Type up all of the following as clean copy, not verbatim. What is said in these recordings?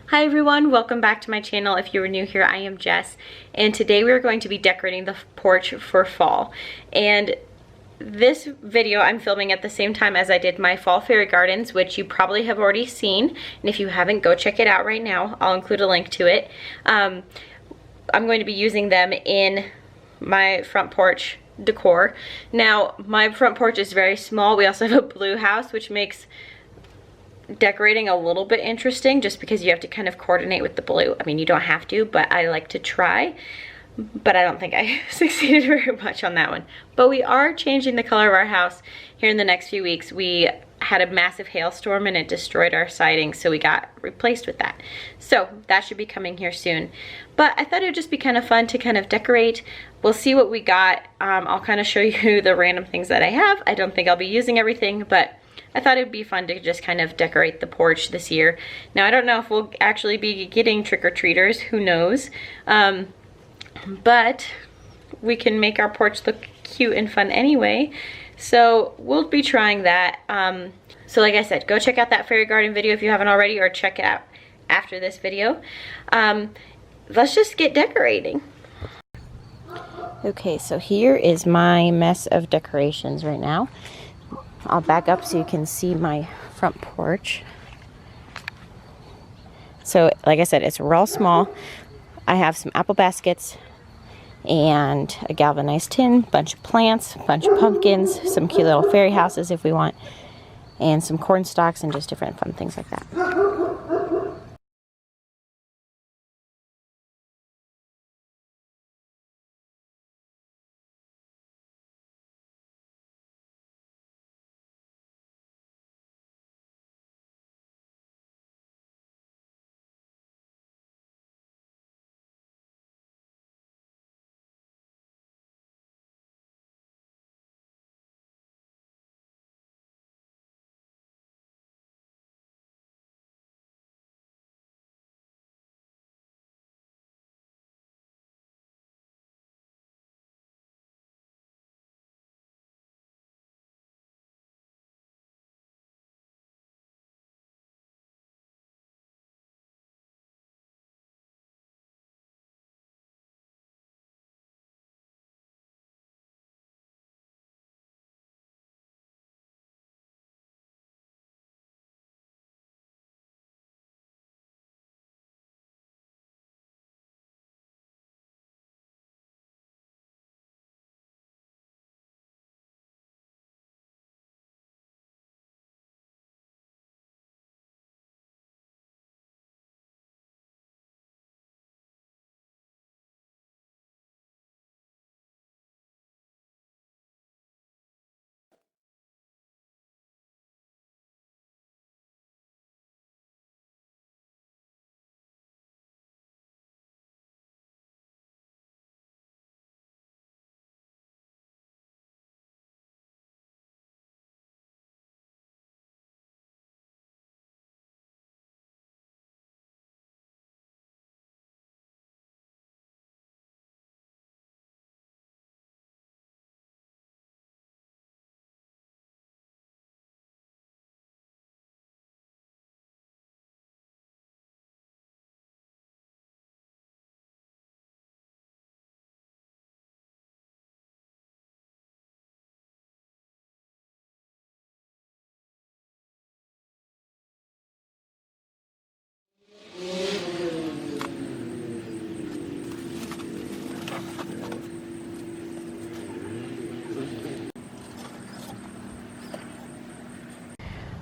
Hi everyone, welcome back to my channel. If you are new here, I am Jess, and today we are going to be decorating the porch for fall. And this video I'm filming at the same time as I did my fall fairy gardens, which you probably have already seen, and if you haven't, go check it out right now. I'll include a link to it. I'm going to be using them in my front porch decor. Now, my front porch is very small. We also have a blue house, which makes decorating a little bit interesting just because you have to kind of coordinate with the blue. I mean, you don't have to, but I like to try. But I don't think I succeeded very much on that one. But we are changing the color of our house here in the next few weeks. We had a massive hailstorm and it destroyed our siding, so we got replaced with that. So that should be coming here soon. But I thought it would just be kind of fun to kind of decorate. We'll see what we got. I'll kind of show you the random things that I have. I don't think I'll be using everything, but I thought it would be fun to just kind of decorate the porch this year. Now, I don't know if we'll actually be getting trick-or-treaters, who knows, but we can make our porch look cute and fun anyway, so we'll be trying that. So like I said, go check out that fairy garden video if you haven't already, or check it out after this video. Let's just get decorating. Okay, so here is my mess of decorations right now. I'll back up so you can see my front porch. So like I said, it's real small. I have some apple baskets and a galvanized tin, bunch of plants, bunch of pumpkins, some cute little fairy houses if we want, and some corn stalks and just different fun things like that.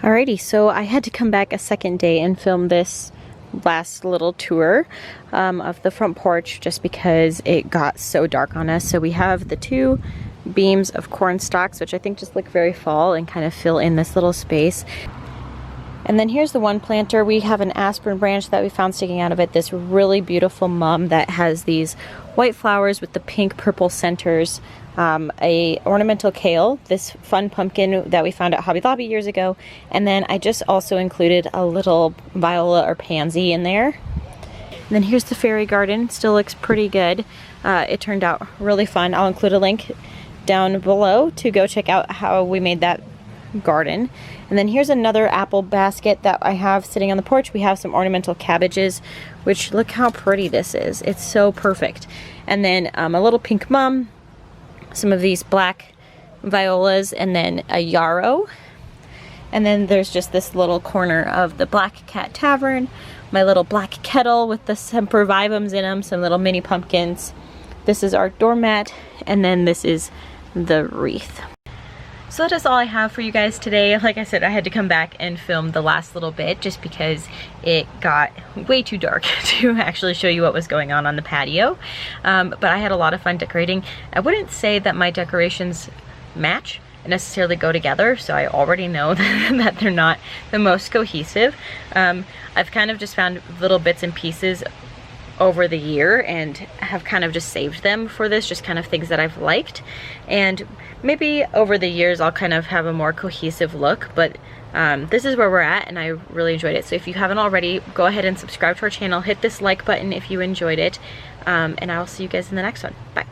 Alrighty, so I had to come back a second day and film this last little tour of the front porch just because it got so dark on us. So we have the two beams of corn stalks, which I think just look very fall and kind of fill in this little space. And then here's the one planter. We have an aspen branch that we found sticking out of it, this really beautiful mum that has these white flowers with the pink purple centers. A ornamental kale, this fun pumpkin that we found at Hobby Lobby years ago, and then I just also included a little viola or pansy in there. And then here's the fairy garden. Still looks pretty good. It turned out really fun. I'll include a link down below to go check out how we made that garden. And then here's another apple basket that I have sitting on the porch. We have some ornamental cabbages, which look how pretty this is. It's so perfect. And then a little pink mum, some of these black violas, and then a yarrow. And then there's just this little corner of the Black Cat Tavern, my little black kettle with the sempervivums in them, some little mini pumpkins. This is our doormat, and then this is the wreath. So that is all I have for you guys today. Like I said, I had to come back and film the last little bit just because it got way too dark to actually show you what was going on the patio. But I had a lot of fun decorating. I wouldn't say that my decorations match necessarily go together, so I already know that they're not the most cohesive. I've kind of just found little bits and pieces over the year and have kind of just saved them for this, just kind of things that I've liked, and maybe over the years I'll kind of have a more cohesive look, but this is where we're at and I really enjoyed it. So if you haven't already, go ahead and subscribe to our channel, hit this like button if you enjoyed it, and I will see you guys in the next one. Bye.